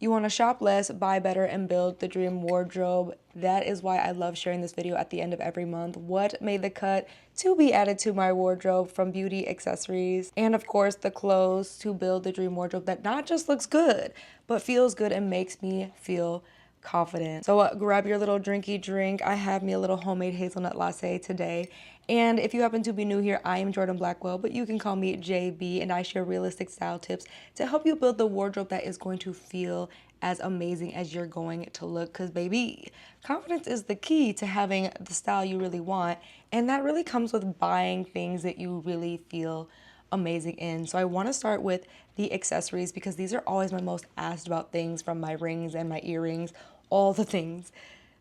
You want to shop less, buy better, and build the dream wardrobe. That is why I love sharing this video at the end of every month. What made the cut to be added to my wardrobe, from beauty, accessories, and of course the clothes to build the dream wardrobe that not just looks good, but feels good and makes me feel confident. So grab your little drinky drink. I have me a little homemade hazelnut latte today. And if you happen to be new here, I am Jordan Blackwell, but you can call me JB, and I share realistic style tips to help you build the wardrobe that is going to feel as amazing as you're going to look. Because baby, confidence is the key to having the style you really want, and that really comes with buying things that you really feel amazing in. So I want to start with the accessories because these are always my most asked about things, from my rings and my earrings, all the things,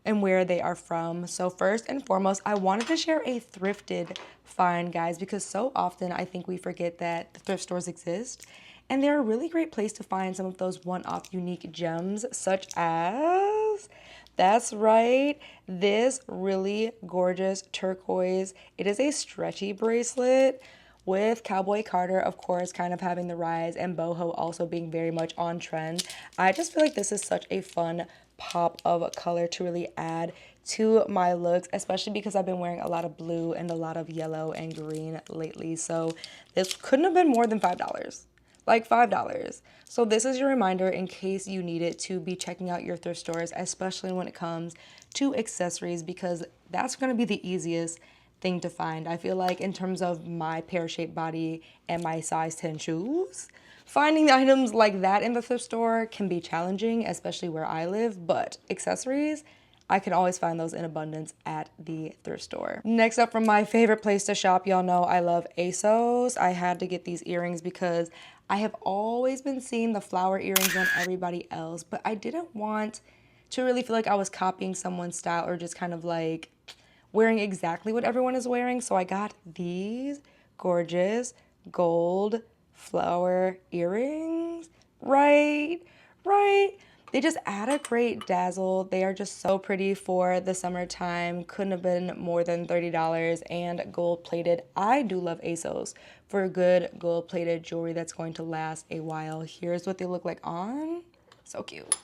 and where they are from. So first and foremost, I wanted to share a thrifted find, guys, because so often I think we forget that the thrift stores exist, and they're a really great place to find some of those one-off unique gems, such as, that's right, this really gorgeous turquoise. It is a stretchy bracelet with Cowboy Carter, of course, kind of having the rise, and boho also being very much on trend. I just feel like this is such a fun pop of color to really add to my looks, especially because I've been wearing a lot of blue and a lot of yellow and green lately. So this couldn't have been more than $5. Like $5. So this is your reminder, in case you need it, to be checking out your thrift stores, especially when it comes to accessories, because that's going to be the easiest thing to find. I feel like in terms of my pear-shaped body and my size 10 shoes, finding items like that in the thrift store can be challenging, especially where I live, but accessories, I can always find those in abundance at the thrift store. Next up, from my favorite place to shop, y'all know I love ASOS. I had to get these earrings because I have always been seeing the flower earrings on everybody else, but I didn't want to really feel like I was copying someone's style or just kind of like wearing exactly what everyone is wearing. So I got these gorgeous gold flower earrings. Right. They just add a great dazzle. They are just so pretty for the summertime. Couldn't have been more than $30, and gold plated. I do love ASOS for good gold plated jewelry that's going to last a while. Here's what they look like on. So cute.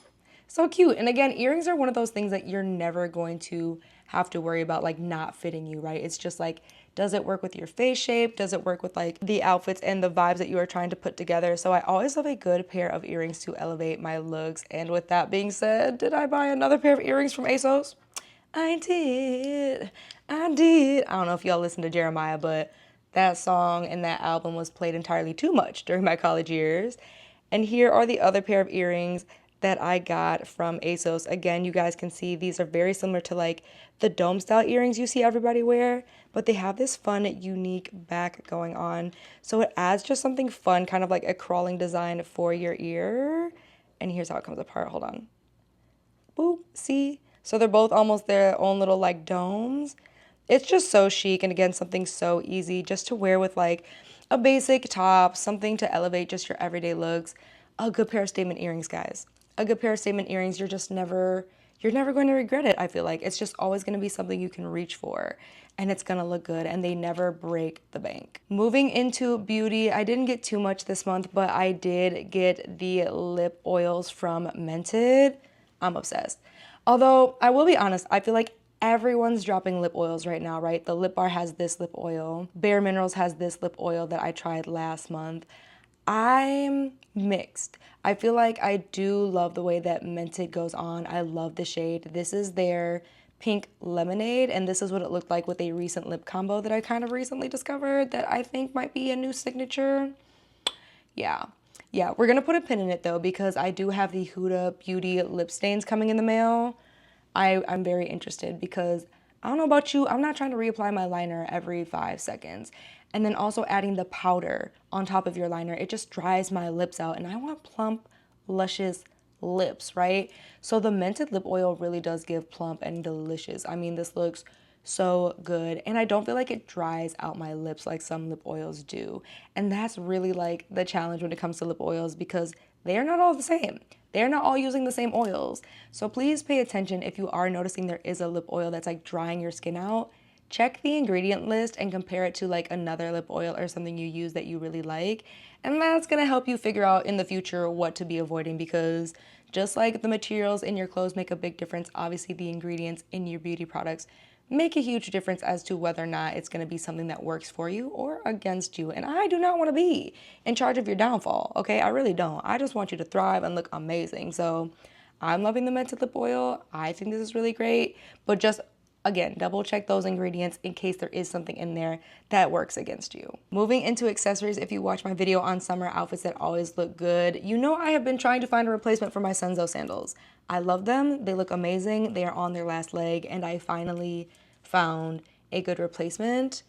So cute. And again, earrings are one of those things that you're never going to have to worry about like not fitting you, right? It's just like, does it work with your face shape? Does it work with like the outfits and the vibes that you are trying to put together? So I always love a good pair of earrings to elevate my looks. And with that being said, did I buy another pair of earrings from ASOS? I did. I don't know if y'all listen to Jeremiah, but that song and that album was played entirely too much during my college years. And here are the other pair of earrings that I got from ASOS. Again, you guys can see these are very similar to like the dome style earrings you see everybody wear, but they have this fun, unique back going on. So it adds just something fun, kind of like a crawling design for your ear. And here's how it comes apart. Hold on. Boop, see? So they're both almost their own little like domes. It's just so chic, and again, something so easy just to wear with like a basic top, something to elevate just your everyday looks. A good pair of statement earrings, guys. A good pair of statement earrings, you're never going to regret it, I feel like. It's just always going to be something you can reach for, and it's going to look good, and they never break the bank. Moving into beauty, I didn't get too much this month, but I did get the lip oils from Mented. I'm obsessed. Although, I will be honest, I feel like everyone's dropping lip oils right now, right? The Lip Bar has this lip oil. Bare Minerals has this lip oil that I tried last month. I'm mixed. I feel like I do love the way that Mented goes on. I love the shade. This is their pink lemonade, and this is what it looked like with a recent lip combo that I kind of recently discovered that I think might be a new signature. Yeah. Yeah, we're gonna put a pin in it though, because I do have the Huda Beauty lip stains coming in the mail. I'm very interested because I don't know about you, I'm not trying to reapply my liner every 5 seconds. And then also adding the powder on top of your liner, it just dries my lips out, and I want plump, luscious lips, right? So the Mented lip oil really does give plump and delicious. I mean, this looks so good, and I don't feel like it dries out my lips like some lip oils do. And that's really like the challenge when it comes to lip oils, because they're not all the same. They're not all using the same oils. So please pay attention if you are noticing there is a lip oil that's like drying your skin out. Check the ingredient list and compare it to like another lip oil or something you use that you really like. And that's gonna help you figure out in the future what to be avoiding, because Just like the materials in your clothes make a big difference, obviously the ingredients in your beauty products make a huge difference as to whether or not it's going to be something that works for you or against you. And I do not want to be in charge of your downfall, okay? I really don't. I just want you to thrive and look amazing. So I'm loving the Mented Lip Oil. I think this is really great, but just again, double check those ingredients in case there is something in there that works against you. Moving into accessories, if you watch my video on summer outfits that always look good, you know I have been trying to find a replacement for my Senzo sandals. I love them. They look amazing. They are on their last leg, and I finally found a good replacement.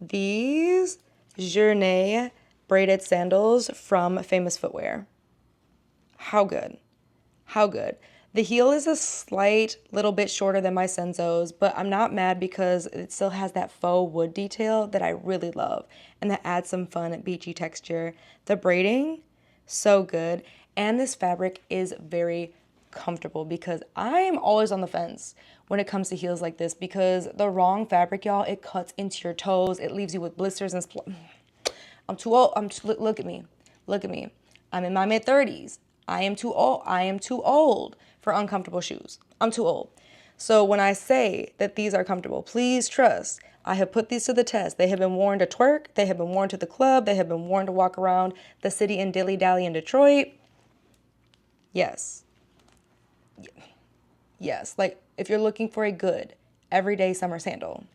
These Journey braided sandals from Famous Footwear. How good. How good. The heel is a slight little bit shorter than my Senzos, but I'm not mad because it still has that faux wood detail that I really love, and that adds some fun beachy texture. The braiding, so good, and this fabric is very comfortable because I'm always on the fence when it comes to heels like this because the wrong fabric, y'all, it cuts into your toes, it leaves you with blisters and I'm too old. Look at me. Look at me. I'm in my mid-30s. I am too old. I am too old for uncomfortable shoes. I'm too old. So when I say that these are comfortable, please trust, I have put these to the test. They have been worn to twerk. They have been worn to the club. They have been worn to walk around the city in dilly-dally in Detroit. Yes. Yes. Like if you're looking for a good everyday summer sandal.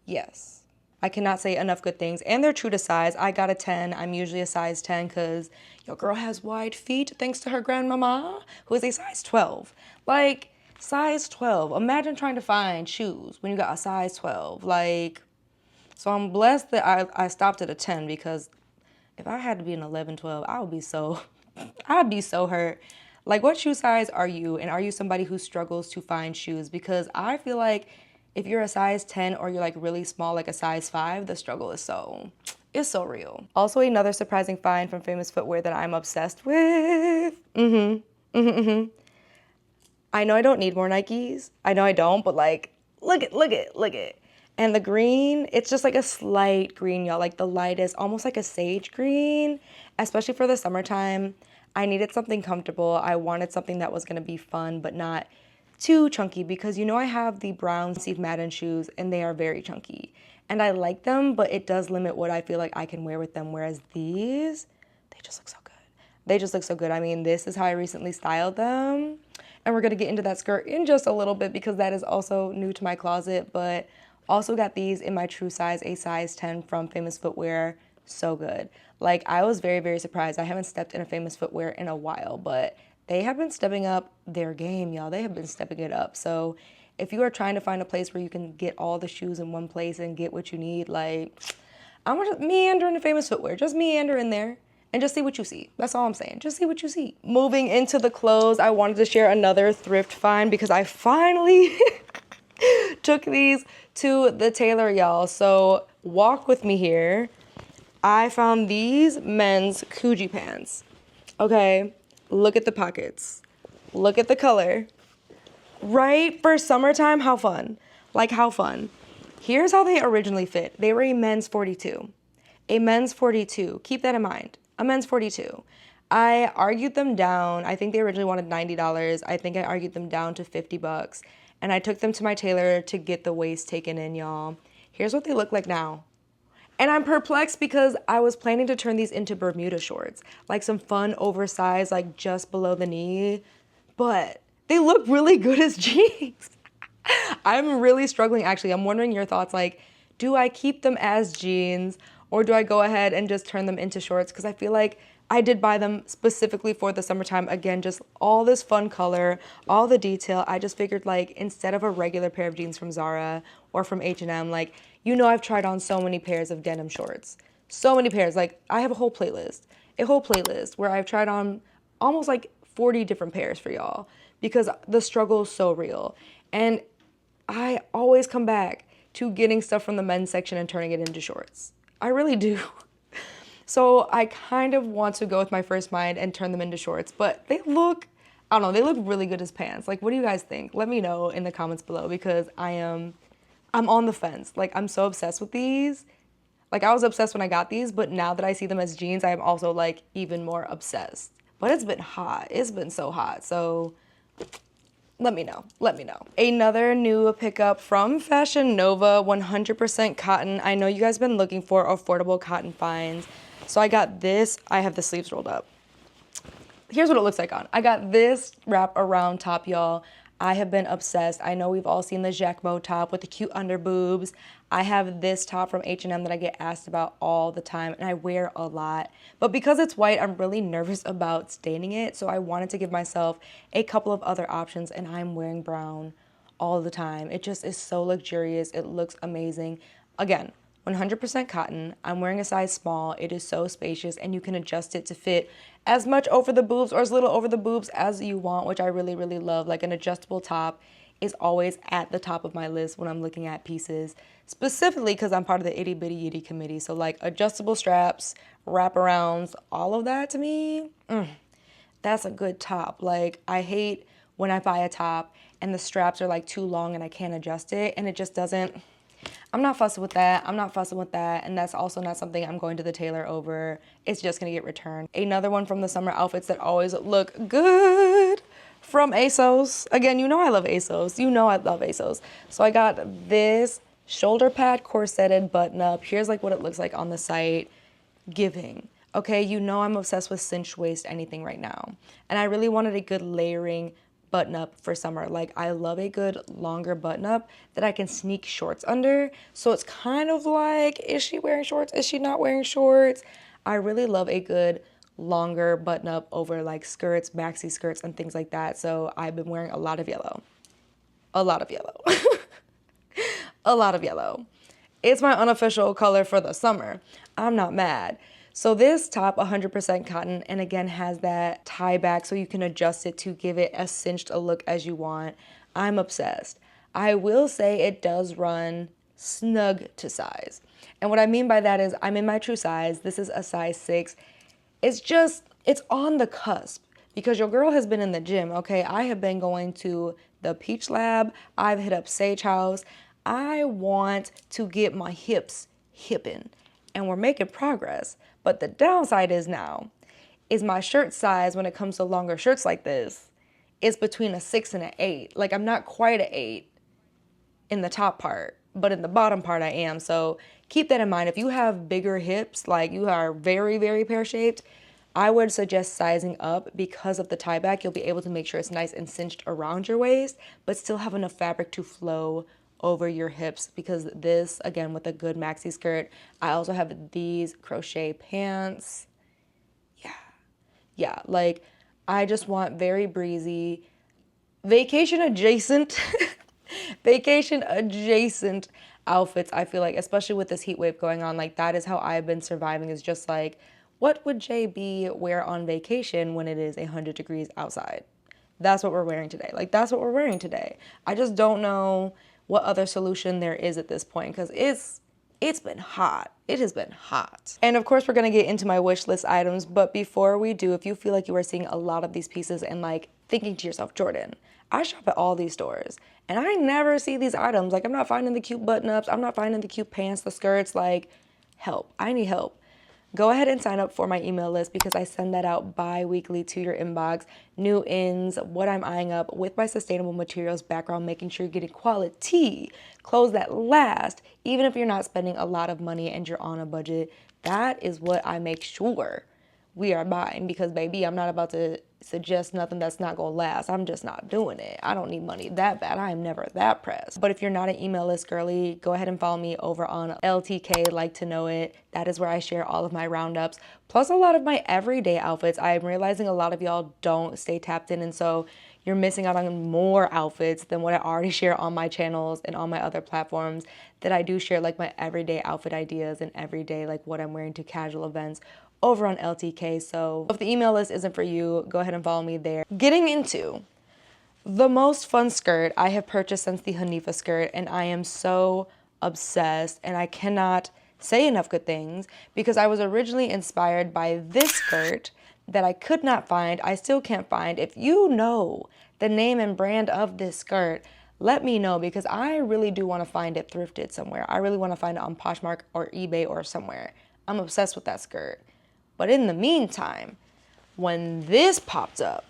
Yes. I cannot say enough good things, and they're true to size. I got a 10. I'm usually a size 10 because your girl has wide feet thanks to her grandmama, who is a size 12. Like, size 12. Imagine trying to find shoes when you got a size 12. Like, so I'm blessed that I stopped at a 10 because if I had to be an 11, 12, I would be so, I'd be so hurt. Like, what shoe size are you, and are you somebody who struggles to find shoes? Because I feel like if you're a size 10 or you're like really small, like a size 5, the struggle is it's so real. Also, another surprising find from Famous Footwear that I'm obsessed with. I know I don't need more Nikes. I know I don't, but like, look it. And the green, it's just like a slight green, y'all, like the lightest, almost like a sage green, especially for the summertime. I needed something comfortable. I wanted something that was gonna be fun, but not too chunky because you know I have the brown Steve Madden shoes and they are very chunky and I like them, but it does limit what I feel like I can wear with them, whereas these, they just look so good. They just look so good. I mean, this is how I recently styled them, and we're gonna get into that skirt in just a little bit because that is also new to my closet, but also got these in my true size, a size 10 from Famous Footwear. So good. Like, I was very, very surprised. I haven't stepped in a Famous Footwear in a while, but they have been stepping up their game, y'all. They have been stepping it up. So if you are trying to find a place where you can get all the shoes in one place and get what you need, like, I'm gonna just meander into Famous Footwear. Just meander in there and just see what you see. That's all I'm saying. Just see what you see. Moving into the clothes, I wanted to share another thrift find because I finally took these to the tailor, y'all. So walk with me here. I found these men's Coogi pants. Okay. Look at the pockets. Look at the color. Right? For summertime, how fun. Like, how fun. Here's how they originally fit. They were a men's 42. A men's 42. Keep that in mind. A men's 42. I argued them down. I think they originally wanted $90. I think I argued them down to $50. And I took them to my tailor to get the waist taken in, y'all. Here's what they look like now. And I'm perplexed because I was planning to turn these into Bermuda shorts, like some fun oversized, like just below the knee, but they look really good as jeans. I'm really struggling, actually. I'm wondering your thoughts, like, do I keep them as jeans or do I go ahead and just turn them into shorts? Because I feel like I did buy them specifically for the summertime. Again, just all this fun color, all the detail. I just figured, like, instead of a regular pair of jeans from Zara or from H&M, like, you know, I've tried on so many pairs of denim shorts. So many pairs. Like, I have a whole playlist where I've tried on almost like 40 different pairs for y'all because the struggle is so real. And I always come back to getting stuff from the men's section and turning it into shorts. I really do. So I kind of want to go with my first mind and turn them into shorts, but they look, I don't know, they look really good as pants. Like, what do you guys think? Let me know in the comments below because I'm on the fence. Like, I'm so obsessed with these. Like, I was obsessed when I got these, but now that I see them as jeans, I am also, like, even more obsessed. but it's been hot. It's been so hot. So let me know. Let me know. Another new pickup from Fashion Nova, 100% cotton. I know you guys have been looking for affordable cotton finds. So I got this. I have the sleeves rolled up. Here's what it looks like on. I got this wrap around top, y'all. I have been obsessed. I know we've all seen the Jacquemus top with the cute under boobs. I have this top from H&M that I get asked about all the time, and I wear a lot. But because it's white, I'm really nervous about staining it, so I wanted to give myself a couple of other options, and I'm wearing brown all the time. It just is so luxurious. It looks amazing. Again, 100% cotton. I'm wearing a size small. It is so spacious, and you can adjust it to fit as much over the boobs or as little over the boobs as you want, which I really, really love. Like, an adjustable top is always at the top of my list when I'm looking at pieces, specifically because I'm part of the itty bitty yitty committee. So like adjustable straps, wraparounds, all of that to me, that's a good top. Like, I hate when I buy a top and the straps are like too long and I can't adjust it, and it just doesn't. I'm not fussing with that. I'm not fussing with that. And that's also not something I'm going to the tailor over. It's just going to get returned. Another one from the summer outfits that always look good from ASOS. Again, you know I love ASOS. You know I love ASOS. So I got this shoulder pad corseted button up. Here's like what it looks like on the site. Giving. Okay, you know I'm obsessed with cinched waist anything right now. And I really wanted a good layering button up for summer. Like, I love a good longer button up that I can sneak shorts under. So it's kind of like, is she wearing shorts? Is she not wearing shorts? I really love a good longer button up over like skirts, maxi skirts, and things like that. So I've been wearing a lot of yellow. A lot of yellow. A lot of yellow. It's my unofficial color for the summer. I'm not mad. So this top, 100% cotton, and again has that tie back so you can adjust it to give it as cinched a look as you want. I'm obsessed. I will say it does run snug to size. And what I mean by that is I'm in my true size. This is a size 6. It's on the cusp because your girl has been in the gym, okay? I have been going to the Peach Lab. I've hit up Sage House. I want to get my hips hippin', and we're making progress. But the downside is my shirt size when it comes to longer shirts like this is between a 6 and an 8. Like, I'm not quite an 8 in the top part, but in the bottom part I am. So keep that in mind. If you have bigger hips, like you are very, very pear-shaped, I would suggest sizing up because of the tie back. You'll be able to make sure it's nice and cinched around your waist, but still have enough fabric to flow over your hips, because this, again, with a good maxi skirt. I also have these crochet pants. Yeah, like, I just want very breezy, vacation adjacent, vacation adjacent outfits. I feel like, especially with this heat wave going on, like, that is how I've been surviving, is just like, what would JB wear on vacation when it is 100 degrees outside? That's what we're wearing today. Like, that's what we're wearing today. I just don't know what other solution there is at this point, because it's been hot. It has been hot. And of course, we're gonna get into my wish list items, but before we do, if you feel like you are seeing a lot of these pieces and like thinking to yourself, Jordan, I shop at all these stores and I never see these items. Like, I'm not finding the cute button ups. I'm not finding the cute pants, the skirts. Like, help. I need help. Go ahead and sign up for my email list because I send that out bi-weekly to your inbox. New ins, what I'm eyeing up with my sustainable materials background, making sure you're getting quality clothes that last, even if you're not spending a lot of money and you're on a budget. That is what I make sure we are buying, because baby, I'm not about to suggest nothing that's not gonna last. I'm just not doing it. I don't need money that bad. I am never that pressed. But if you're not an email list girly, go ahead and follow me over on LTK, Like to Know It. That is where I share all of my roundups, plus a lot of my everyday outfits. I'm realizing a lot of y'all don't stay tapped in, and so you're missing out on more outfits than what I already share on my channels and on my other platforms that I do share, like my everyday outfit ideas and everyday like what I'm wearing to casual events over on LTK. So if the email list isn't for you, go ahead and follow me there. Getting into the most fun skirt I have purchased since the Hanifa skirt, and I am so obsessed, and I cannot say enough good things, because I was originally inspired by this skirt that I could not find. I still can't find. If you know the name and brand of this skirt, let me know, because I really do want to find it thrifted somewhere. I really want to find it on Poshmark or eBay or somewhere. I'm obsessed with that skirt. But in the meantime, when this popped up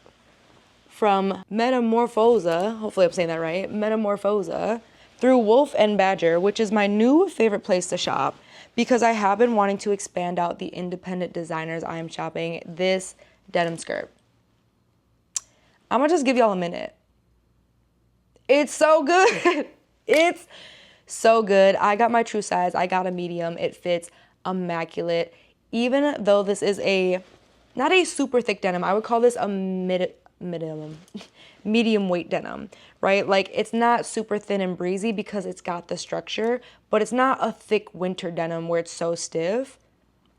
from Metamorphosa, hopefully I'm saying that right, Metamorphosa, through Wolf and Badger, which is my new favorite place to shop because I have been wanting to expand out the independent designers I am shopping. This denim skirt. I'm gonna just give y'all a minute. It's so good. It's so good. I got my true size. I got a medium. It fits immaculate. Even though this is not a super thick denim, I would call this a medium weight denim, right? Like it's not super thin and breezy because it's got the structure, but it's not a thick winter denim where it's so stiff.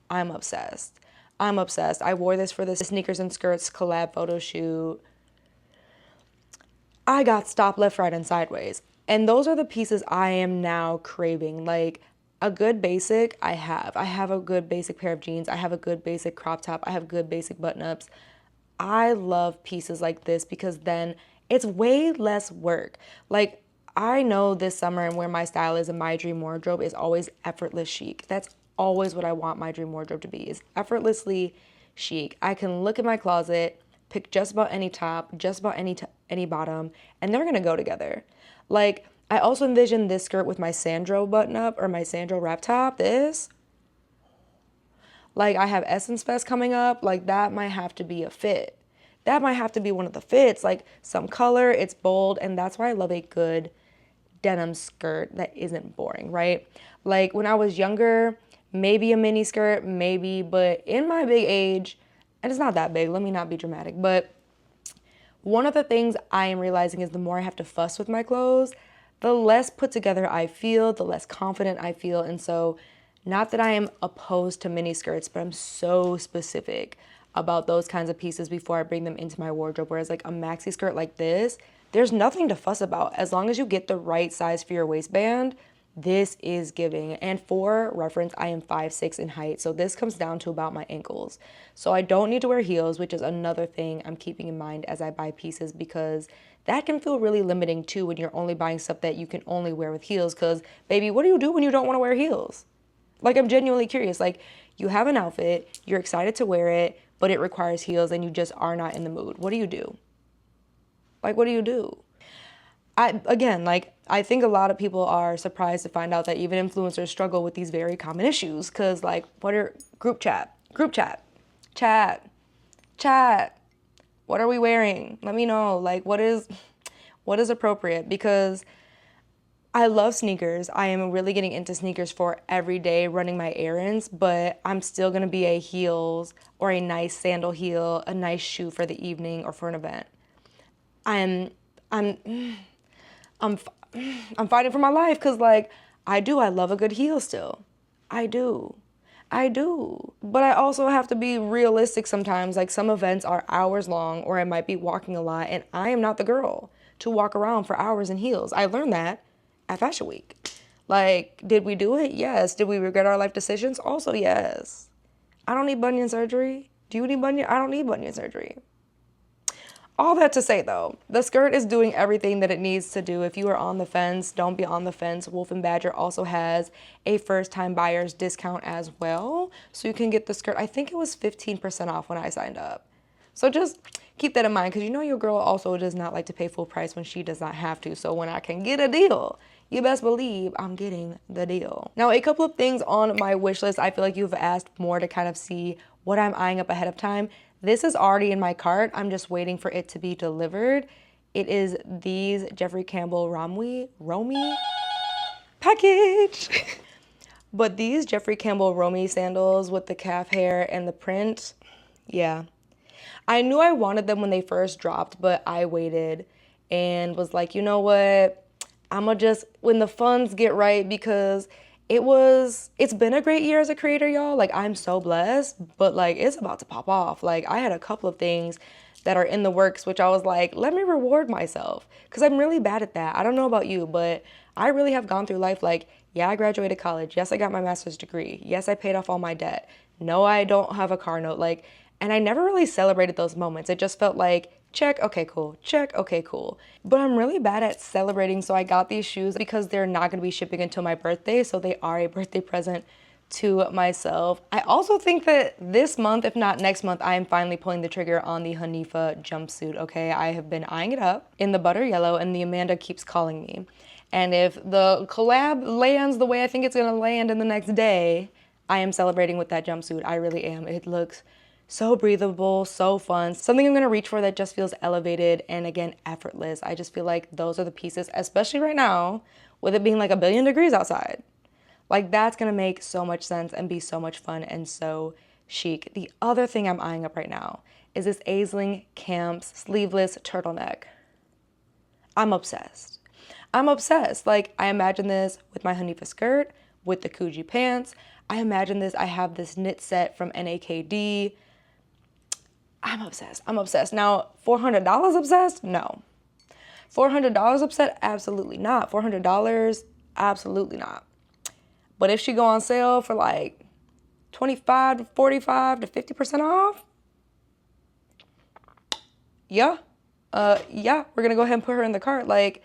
I'm obsessed. I'm obsessed. I wore this for the Sneakers and Skirts collab photo shoot. I got Stop, Left, Right, and Sideways. And those are the pieces I am now craving. Like a good basic, I have. I have a good basic pair of jeans. I have a good basic crop top. I have good basic button-ups. I love pieces like this because then it's way less work. Like I know this summer and where my style is in my dream wardrobe is always effortless chic. That's always what I want my dream wardrobe to be, is effortlessly chic. I can look at my closet, pick just about any top, just about any bottom, and they're gonna go together. Like, I also envision this skirt with my Sandro button up or my Sandro wrap top, this. Like, I have Essence Fest coming up, like that might have to be a fit. That might have to be one of the fits, like some color, it's bold, and that's why I love a good denim skirt that isn't boring, right? Like when I was younger, maybe a mini skirt, maybe, but in my big age, and it's not that big, let me not be dramatic, but one of the things I am realizing is the more I have to fuss with my clothes, the less put together I feel, the less confident I feel. And so, not that I am opposed to mini skirts, but I'm so specific about those kinds of pieces before I bring them into my wardrobe. Whereas like a maxi skirt like this, there's nothing to fuss about. As long as you get the right size for your waistband, this is giving. And for reference, I am 5'6" in height, so this comes down to about my ankles. So I don't need to wear heels, which is another thing I'm keeping in mind as I buy pieces, because that can feel really limiting too when you're only buying stuff that you can only wear with heels. Because baby, what do you do when you don't want to wear heels? Like, I'm genuinely curious. Like, you have an outfit, you're excited to wear it, but it requires heels and you just are not in the mood. What do you do? Like, what do you do? I think a lot of people are surprised to find out that even influencers struggle with these very common issues. Cause like, what are group chat, chat. What are we wearing? Let me know. Like, what is appropriate? Because I love sneakers. I am really getting into sneakers for every day running my errands, but I'm still gonna be a heels or a nice sandal heel, a nice shoe for the evening or for an event. I'm fighting for my life because, like, I love a good heel still. I do. But I also have to be realistic sometimes. Like, some events are hours long or I might be walking a lot, and I am not the girl to walk around for hours in heels. I learned that at Fashion Week. Like, did we do it? Yes. Did we regret our life decisions? Also, yes. I don't need bunion surgery. Do you need bunion? I don't need bunion surgery. All that to say, though, the skirt is doing everything that it needs to do. If you are on the fence, don't be on the fence. Wolf and Badger also has a first-time buyer's discount as well. So you can get the skirt. I think it was 15% off when I signed up. So just keep that in mind, because you know your girl also does not like to pay full price when she does not have to. So when I can get a deal, you best believe I'm getting the deal. Now, a couple of things on my wish list. I feel like you've asked more to kind of see what I'm eyeing up ahead of time. This is already in my cart. I'm just waiting for it to be delivered. It is these Jeffrey Campbell Romy package. But these Jeffrey Campbell Romy sandals with the calf hair and the print, yeah. I knew I wanted them when they first dropped, but I waited and was like, you know what? I'ma just, when the funds get right, because it's been a great year as a creator, y'all. Like, I'm so blessed, but like, it's about to pop off. Like, I had a couple of things that are in the works, which I was like, let me reward myself, because I'm really bad at that. I don't know about you, but I really have gone through life like, yeah, I graduated college. Yes, I got my master's degree. Yes, I paid off all my debt. No, I don't have a car note. Like, and I never really celebrated those moments. It just felt like, check, okay, cool. Check, okay, cool. But I'm really bad at celebrating, so I got these shoes because they're not gonna be shipping until my birthday, so they are a birthday present to myself. I also think that this month, if not next month, I am finally pulling the trigger on the Hanifa jumpsuit, okay? I have been eyeing it up in the butter yellow, and the Amanda keeps calling me. And if the collab lands the way I think it's gonna land in the next day, I am celebrating with that jumpsuit. I really am. It looks so breathable, so fun. Something I'm gonna reach for that just feels elevated and, again, effortless. I just feel like those are the pieces, especially right now, with it being like 1,000,000,000 degrees outside. Like, that's gonna make so much sense and be so much fun and so chic. The other thing I'm eyeing up right now is this Aisling Camps sleeveless turtleneck. I'm obsessed. I'm obsessed. Like, I imagine this with my Hanifa skirt, with the Coogee pants. I imagine this, I have this knit set from NAKD. I'm obsessed. I'm obsessed. Now, $400 obsessed? No. $400 upset? Absolutely not. $400? Absolutely not. But if she go on sale for like 25 to 45 to 50% off, yeah, we're gonna go ahead and put her in the cart. Like,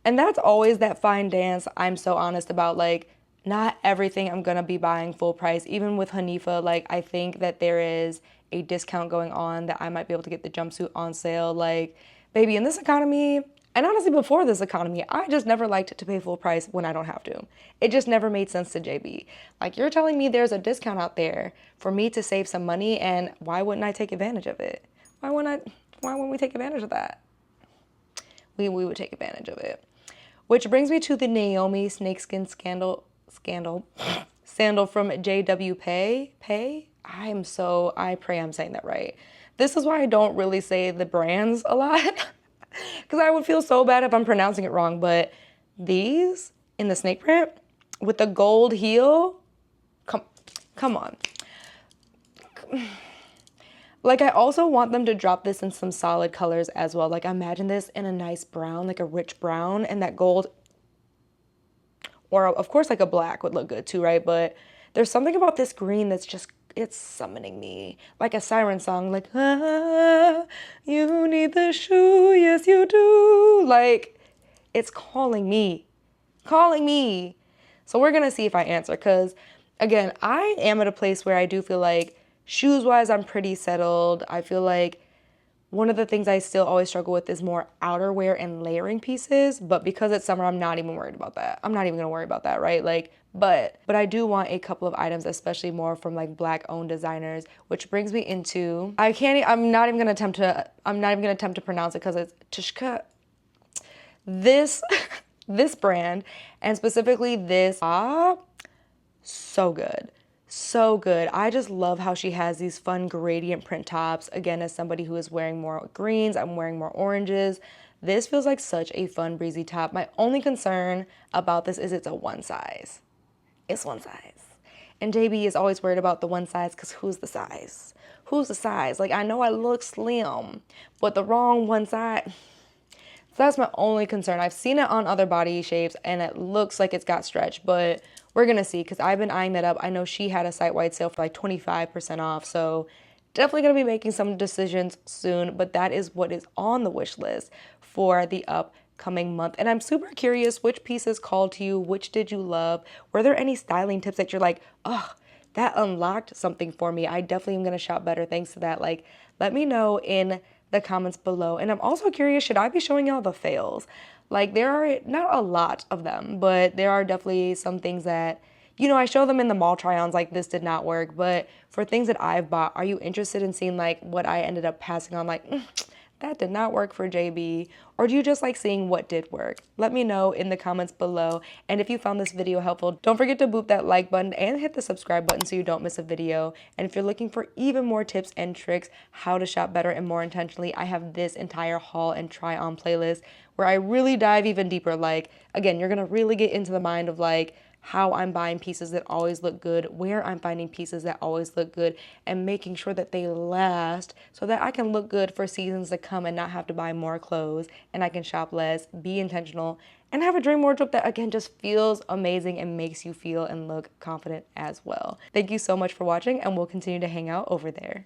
and that's always that fine dance I'm so honest about. Like, not everything I'm gonna be buying full price. Even with Hanifa, like, I think that there is a discount going on that I might be able to get the jumpsuit on sale. Like, baby, in this economy, and honestly before this economy, I just never liked to pay full price when I don't have to. It just never made sense to JB. Like, you're telling me there's a discount out there for me to save some money, and why wouldn't I take advantage of it? Why wouldn't we take advantage of that? We would take advantage of it. Which brings me to the Naomi snakeskin sandal from JW Pay. I pray I'm saying that right. This is why I don't really say the brands a lot, because I would feel so bad if I'm pronouncing it wrong. But these in the snake print with the gold heel, come on. Like, I also want them to drop this in some solid colors as well. Like, imagine this in a nice brown, like a rich brown, and that gold, or of course like a black would look good too, right? But there's something about this green that's just, it's summoning me. Like a siren song, like, ah, you need the shoe, yes you do. Like, it's calling me. So we're gonna see if I answer, because again, I am at a place where I do feel like shoes-wise, I'm pretty settled. I feel like one of the things I still always struggle with is more outerwear and layering pieces, but because it's summer, I'm not even worried about that. I'm not even gonna worry about that, right? Like, but I do want a couple of items, especially more from like Black-owned designers, which brings me into, I'm not even gonna attempt to pronounce it because it's Tishka. This brand, and specifically this, so good. So good. I just love how she has these fun gradient print tops. Again, as somebody who is wearing more greens, I'm wearing more oranges. This feels like such a fun, breezy top. My only concern about this is it's a one size. It's one size. And JB is always worried about the one size because who's the size? Who's the size? Like, I know I look slim, but the wrong one size. So that's my only concern. I've seen it on other body shapes and it looks like it's got stretch, but we're gonna see, because I've been eyeing that up. I know she had a site-wide sale for like 25% off, so definitely gonna be making some decisions soon, but that is what is on the wish list for the upcoming month. And I'm super curious which pieces called to you, which did you love? Were there any styling tips that you're like, oh, that unlocked something for me? I definitely am gonna shop better thanks to that. Like, let me know in the comments below. And I'm also curious, should I be showing y'all the fails? Like, there are not a lot of them, but there are definitely some things that, you know, I show them in the mall try-ons, like this did not work. But for things that I've bought, are you interested in seeing like what I ended up passing on? Like, that did not work for JB. Or do you just like seeing what did work? Let me know in the comments below. And if you found this video helpful, don't forget to boop that like button and hit the subscribe button so you don't miss a video. And if you're looking for even more tips and tricks, how to shop better and more intentionally, I have this entire haul and try on playlist where I really dive even deeper. Like, again, you're gonna really get into the mind of like how I'm buying pieces that always look good, where I'm finding pieces that always look good, and making sure that they last so that I can look good for seasons to come and not have to buy more clothes, and I can shop less, be intentional, and have a dream wardrobe that, again, just feels amazing and makes you feel and look confident as well. Thank you so much for watching, and we'll continue to hang out over there.